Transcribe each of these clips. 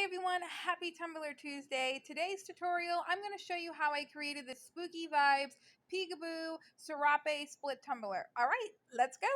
everyone, happy Tumbler Tuesday. Today's tutorial, I'm going to show you how I created this spooky vibes peekaboo Serape split tumbler. Alright, let's go!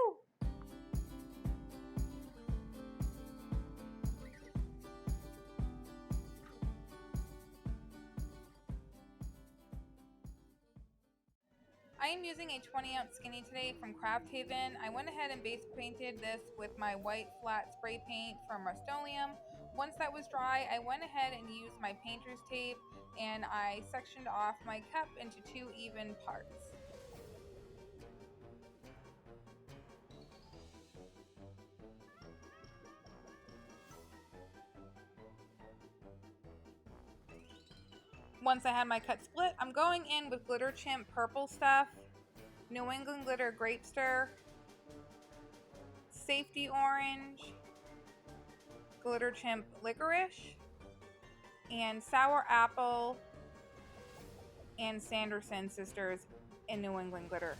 I am using a 20-ounce skinny today from Craft Haven. I went ahead and base painted this with my white flat spray paint from Rust-Oleum. Once that was dry, I went ahead and used my painter's tape and I sectioned off my cup into 2 even parts. Once I had my cut split, I'm going in with Glitter Chimp purple stuff, New England Glitter Grapester, Safety Orange, Glitter Chimp Licorice, and Sour Apple, and Sanderson Sisters in New England Glitter.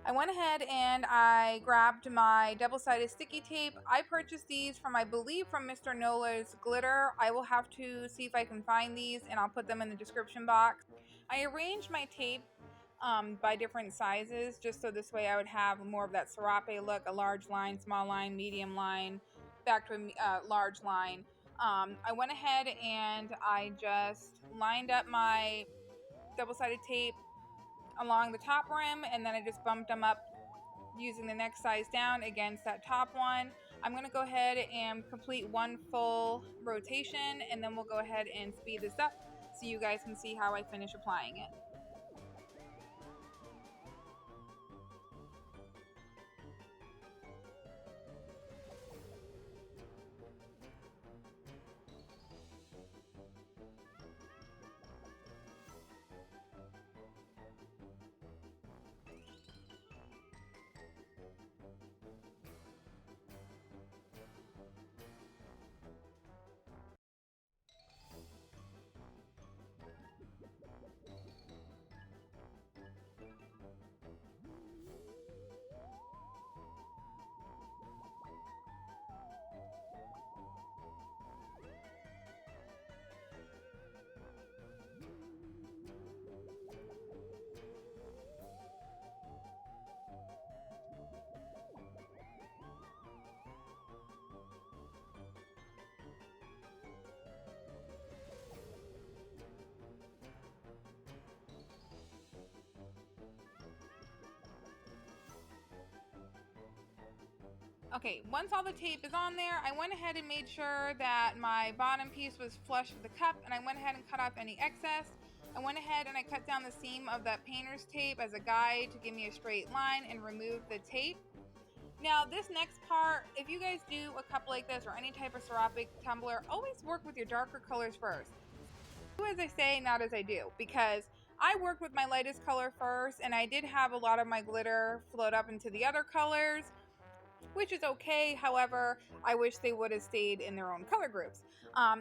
I went ahead and I grabbed my double-sided sticky tape. I purchased these from, I believe, from Mr. Nola's Glitter. I will have to see if I can find these and I'll put them in the description box. I arranged my tape by different sizes just so this way I would have more of that Serape look, a large line, small line, medium line, back to a large line. I went ahead and I just lined up my double-sided tape along the top rim, and then I just bumped them up using the next size down against that top one. I'm going to go ahead and complete one full rotation, and then we'll go ahead and speed this up so you guys can see how I finish applying it. Okay, once all the tape is on there, I went ahead and made sure that my bottom piece was flush with the cup, and I went ahead and cut off any excess. I went ahead and I cut down the seam of that painter's tape as a guide to give me a straight line and remove the tape. Now this next part, if you guys do a cup like this or any type of Serape tumbler, always work with your darker colors first. Do as I say, not as I do, because I worked with my lightest color first, and I did have a lot of my glitter float up into the other colors, which is okay. However, I wish they would have stayed in their own color groups.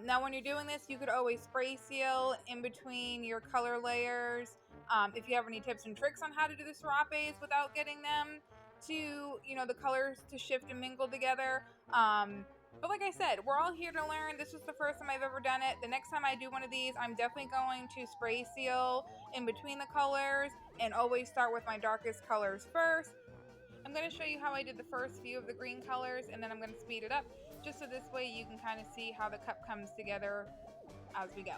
Now when you're doing this, you could always spray seal in between your color layers. If you have any tips and tricks on how to do the Serapes without getting them to, the colors to shift and mingle together. But like I said, we're all here to learn. This was the first time I've ever done it. The next time I do one of these, I'm definitely going to spray seal in between the colors and always start with my darkest colors first. I'm going to show you how I did the first few of the green colors, and then I'm going to speed it up just so this way you can kind of see how the cup comes together as we go.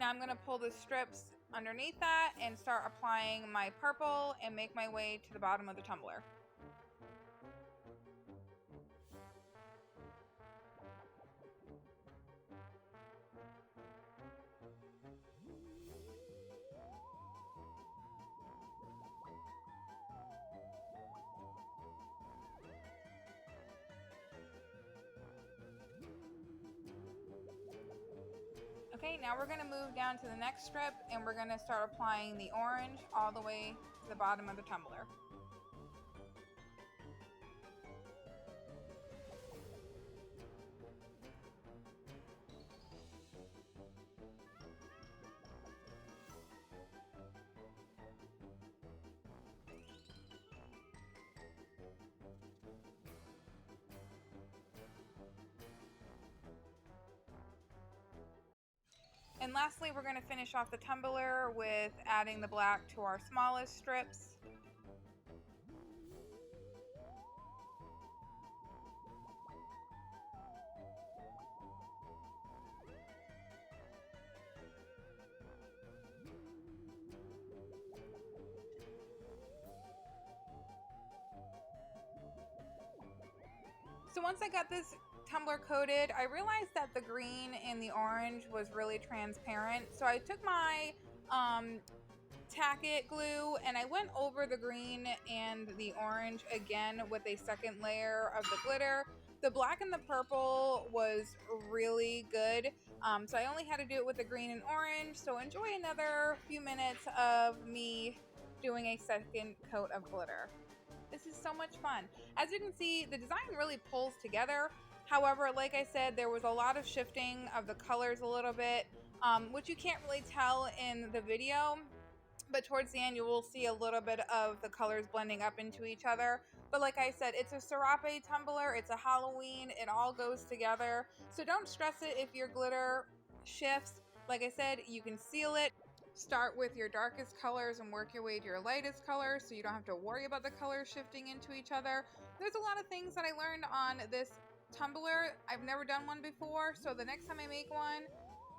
Now I'm going to pull the strips underneath that and start applying my purple and make my way to the bottom of the tumbler. Okay, now we're going to move down to the next strip and we're going to start applying the orange all the way to the bottom of the tumbler. And lastly, we're going to finish off the tumbler with adding the black to our smallest strips. So once I got this tumbler coated, I realized that the green and the orange was really transparent. So I took my tack it glue and I went over the green and the orange again with a second layer of the glitter. The black and the purple was really good. So I only had to do it with the green and orange. So enjoy another few minutes of me doing a second coat of glitter. This is so much fun. As you can see, the design really pulls together. However, like I said, there was a lot of shifting of the colors a little bit, which you can't really tell in the video. But towards the end, you will see a little bit of the colors blending up into each other. But like I said, it's a Serape tumbler. It's a Halloween. It all goes together. So don't stress it if your glitter shifts. Like I said, you can seal it. Start with your darkest colors and work your way to your lightest colors so you don't have to worry about the colors shifting into each other. There's a lot of things that I learned on this tumbler. I've never done one before, so the next time I make one,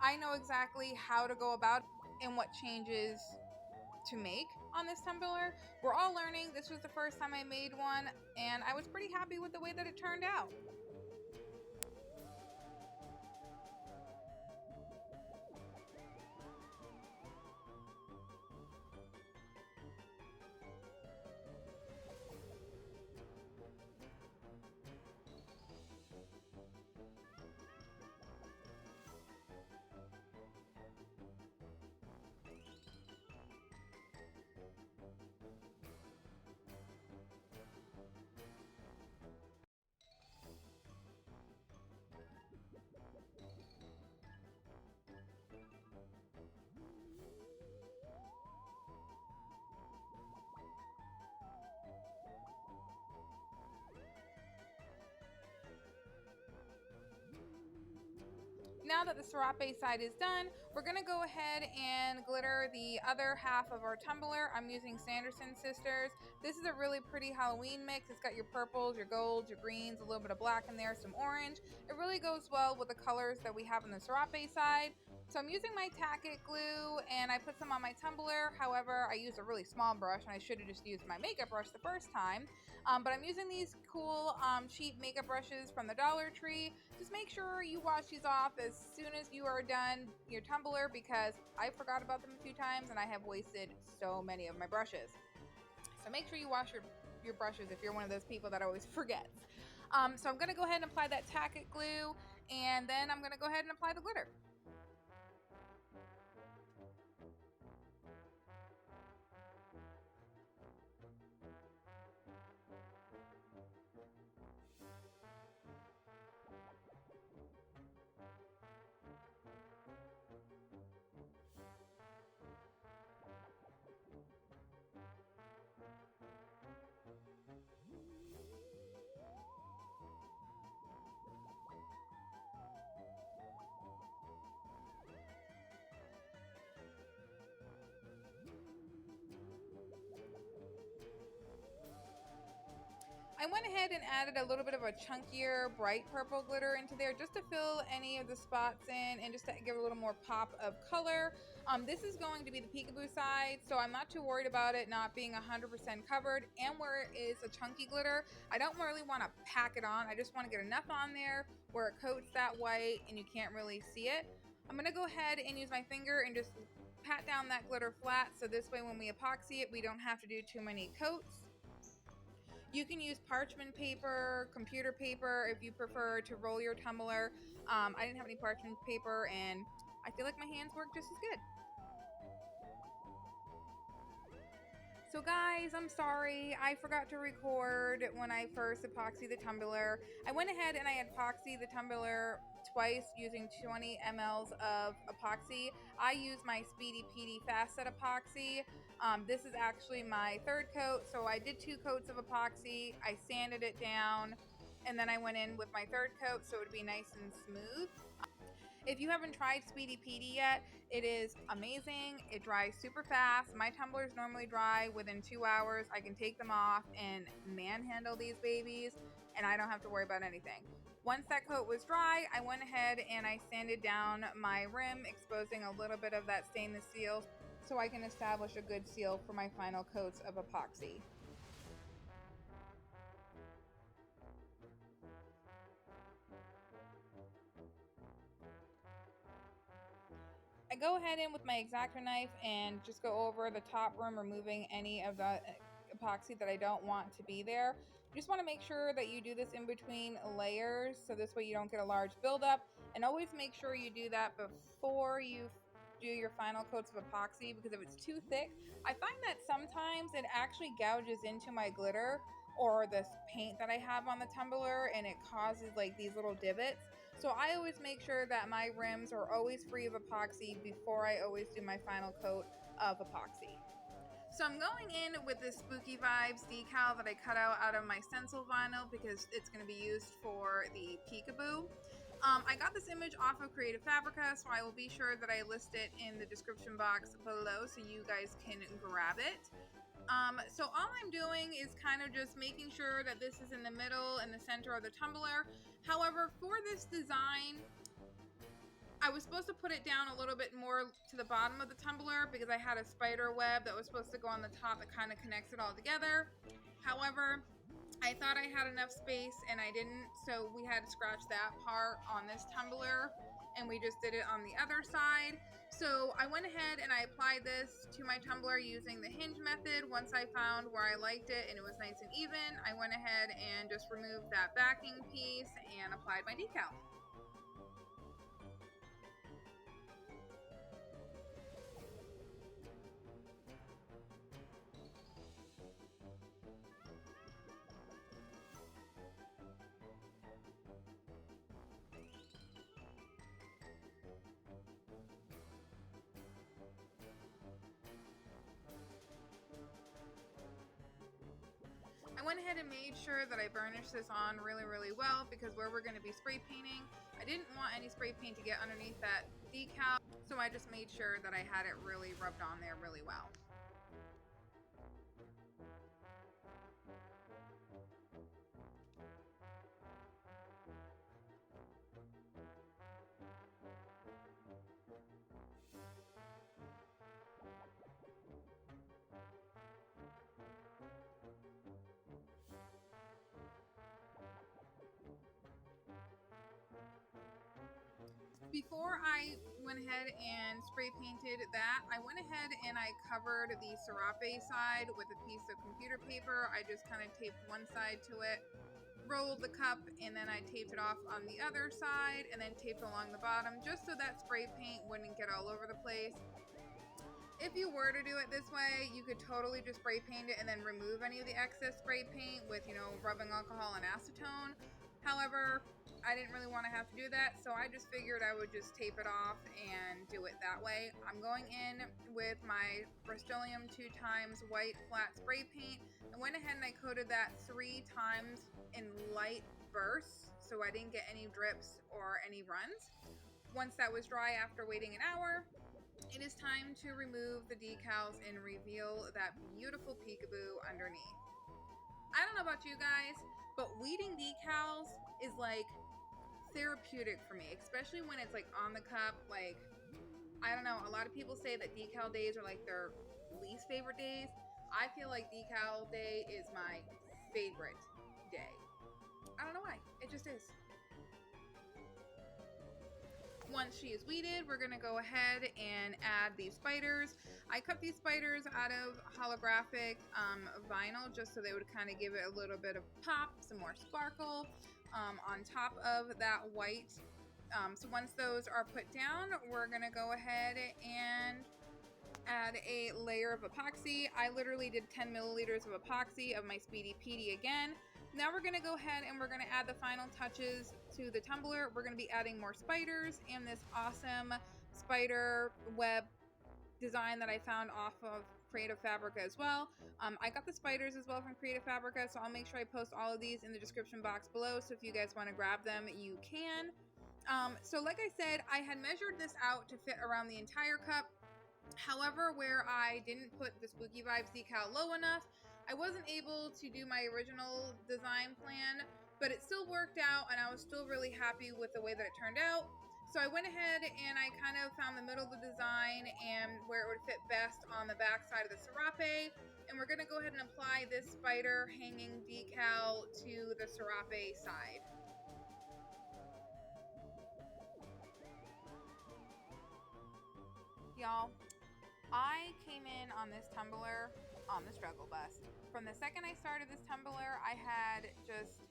I know exactly how to go about it and what changes to make on this tumbler. We're all learning. This was the first time I made one, and I was pretty happy with the way that it turned out. Now that the Serape side is done, we're going to go ahead and glitter the other half of our tumbler. I'm using Sanderson Sisters. This is a really pretty Halloween mix. It's got your purples, your golds, your greens, a little bit of black in there, some orange. It really goes well with the colors that we have on the Serape side. So I'm using my tack it glue and I put some on my tumbler. However, I used a really small brush and I should have just used my makeup brush the first time. But I'm using these cool cheap makeup brushes from the Dollar Tree. Just make sure you wash these off as soon as you are done your tumbler because I forgot about them a few times and I have wasted so many of my brushes. So make sure you wash your brushes if you're one of those people that always forgets. So I'm going to go ahead and apply that tack it glue and then I'm going to go ahead and apply the glitter. I went ahead and added a little bit of a chunkier bright purple glitter into there just to fill any of the spots in and just to give a little more pop of color. This is going to be the peekaboo side, so I'm not too worried about it not being 100% covered. And where it is a chunky glitter, I don't really want to pack it on. I just want to get enough on there where it coats that white and you can't really see it. I'm going to go ahead and use my finger and just pat down that glitter flat, so this way when we epoxy it, we don't have to do too many coats. You can use parchment paper, computer paper if you prefer to roll your tumbler. I didn't have any parchment paper and I feel like my hands work just as good. So guys, I'm sorry, I forgot to record when I first epoxied the tumbler. I went ahead and I epoxied the tumbler twice using 20 mLs of epoxy. I use my Speedy PD Fast Set epoxy. This is actually my third coat, so I did 2 coats of epoxy. I sanded it down, and then I went in with my third coat so it would be nice and smooth. If you haven't tried Speedy PD yet, it is amazing. It dries super fast. My tumblers normally dry within 2 hours. I can take them off and manhandle these babies, and I don't have to worry about anything. Once that coat was dry, I went ahead and I sanded down my rim, exposing a little bit of that stainless steel so I can establish a good seal for my final coats of epoxy. I go ahead in with my X-Acto knife and just go over the top rim, removing any of the epoxy that I don't want to be there. You just want to make sure that you do this in between layers, so this way you don't get a large buildup, and always make sure you do that before you do your final coats of epoxy, because if it's too thick, I find that sometimes it actually gouges into my glitter or this paint that I have on the tumbler, and it causes like these little divots. So I always make sure that my rims are always free of epoxy before I always do my final coat of epoxy. So I'm going in with this Spooky Vibes decal that I cut out of my stencil vinyl because it's going to be used for the peekaboo. I got this image off of Creative Fabrica, so I will be sure that I list it in the description box below so you guys can grab it. So all I'm doing is kind of just making sure that this is in the middle and the center of the tumbler. However, for this design, I was supposed to put it down a little bit more to the bottom of the tumbler because I had a spider web that was supposed to go on the top that kind of connects it all together. However, I thought I had enough space and I didn't, so we had to scratch that part on this tumbler and we just did it on the other side. So I went ahead and I applied this to my tumbler using the hinge method. Once I found where I liked it and it was nice and even, I went ahead and just removed that backing piece and applied my decal. I went ahead and made sure that I burnished this on really well because where we're going to be spray painting, I didn't want any spray paint to get underneath that decal, so I just made sure that I had it really rubbed on there really well. Before I went ahead and spray painted that, I went ahead and I covered the Serape side with a piece of computer paper. I just kind of taped one side to it, rolled the cup, and then I taped it off on the other side and then taped along the bottom just so that spray paint wouldn't get all over the place. If you were to do it this way, you could totally just spray paint it and then remove any of the excess spray paint with, rubbing alcohol and acetone. However, I didn't really want to have to do that, so I just figured I would just tape it off and do it that way. I'm going in with my Rust-Oleum 2x white flat spray paint. I went ahead and I coated that 3 times in light bursts, so I didn't get any drips or any runs. Once that was dry after waiting an hour, it is time to remove the decals and reveal that beautiful peekaboo underneath. I don't know about you guys, but weeding decals is like therapeutic for me, especially when it's like on the cup. Like, I don't know, a lot of people say that decal days are like their least favorite days. I feel like decal day is my favorite day. I don't know why, it just is. Once she is weeded, we're gonna go ahead and add these spiders. I cut these spiders out of holographic vinyl just so they would kind of give it a little bit of pop, some more sparkle on top of that white. So once those are put down, we're gonna go ahead and add a layer of epoxy. I literally did 10 milliliters of epoxy of my Speedy Petey again. Now we're gonna go ahead and we're gonna add the final touches to the tumbler. We're gonna be adding more spiders and this awesome spider web design that I found off of Creative Fabrica as well. I got the spiders as well from Creative Fabrica, so I'll make sure I post all of these in the description box below, so if you guys want to grab them, you can. So like I said, I had measured this out to fit around the entire cup. However, where I didn't put the Spooky Vibes decal low enough, I wasn't able to do my original design plan, but it still worked out and I was still really happy with the way that it turned out. So I went ahead and I kind of found the middle of the design and where it would fit best on the back side of the Serape. And we're going to go ahead and apply this spider hanging decal to the Serape side. Y'all, I came in on this tumbler on the struggle bus. From the second I started this tumbler, I had just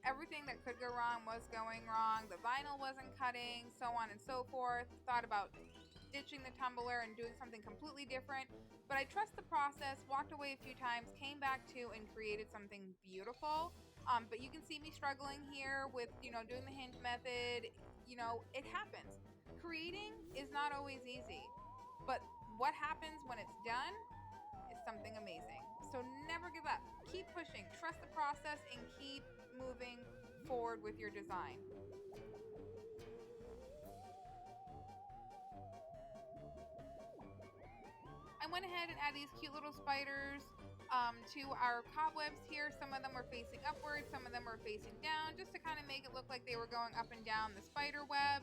everything that could go wrong was going wrong. The vinyl wasn't cutting, so on and so forth. Thought about ditching the tumbler and doing something completely different, but I trust the process, walked away a few times, came back to and created something beautiful. But you can see me struggling here with, doing the hinge method. It happens. Creating is not always easy, but what happens when it's done is something amazing. So never give up. Keep pushing. Trust the process and keep moving forward with your design. I went ahead and added these cute little spiders to our cobwebs here. Some of them were facing upwards, some of them were facing down, just to kind of make it look like they were going up and down the spider web.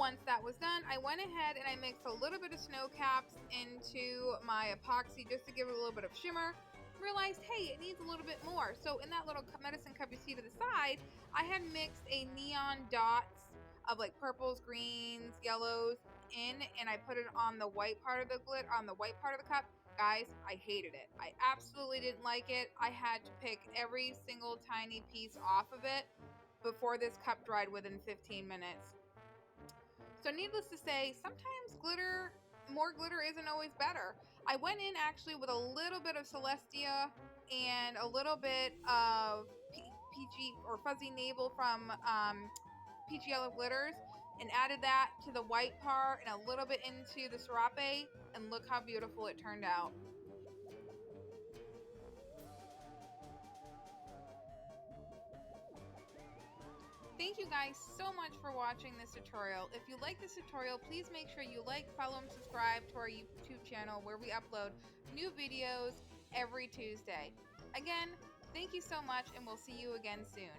Once that was done, I went ahead and I mixed a little bit of snow caps into my epoxy just to give it a little bit of shimmer. Realized, hey, it needs a little bit more. So in that little medicine cup you see to the side, I had mixed a neon dots of like purples, greens, yellows in, and I put it on the white part of the cup. Guys, I hated it. I absolutely didn't like it. I had to pick every single tiny piece off of it before this cup dried within 15 minutes. So needless to say, sometimes more glitter isn't always better. I went in actually with a little bit of Celestia and a little bit of peachy or fuzzy navel from Peachy Yellow Glitters and added that to the white part and a little bit into the Serape, and look how beautiful it turned out. Thank you guys so much for watching this tutorial. If you like this tutorial, please make sure you like, follow, and subscribe to our YouTube channel where we upload new videos every Tuesday. Again, thank you so much, and we'll see you again soon.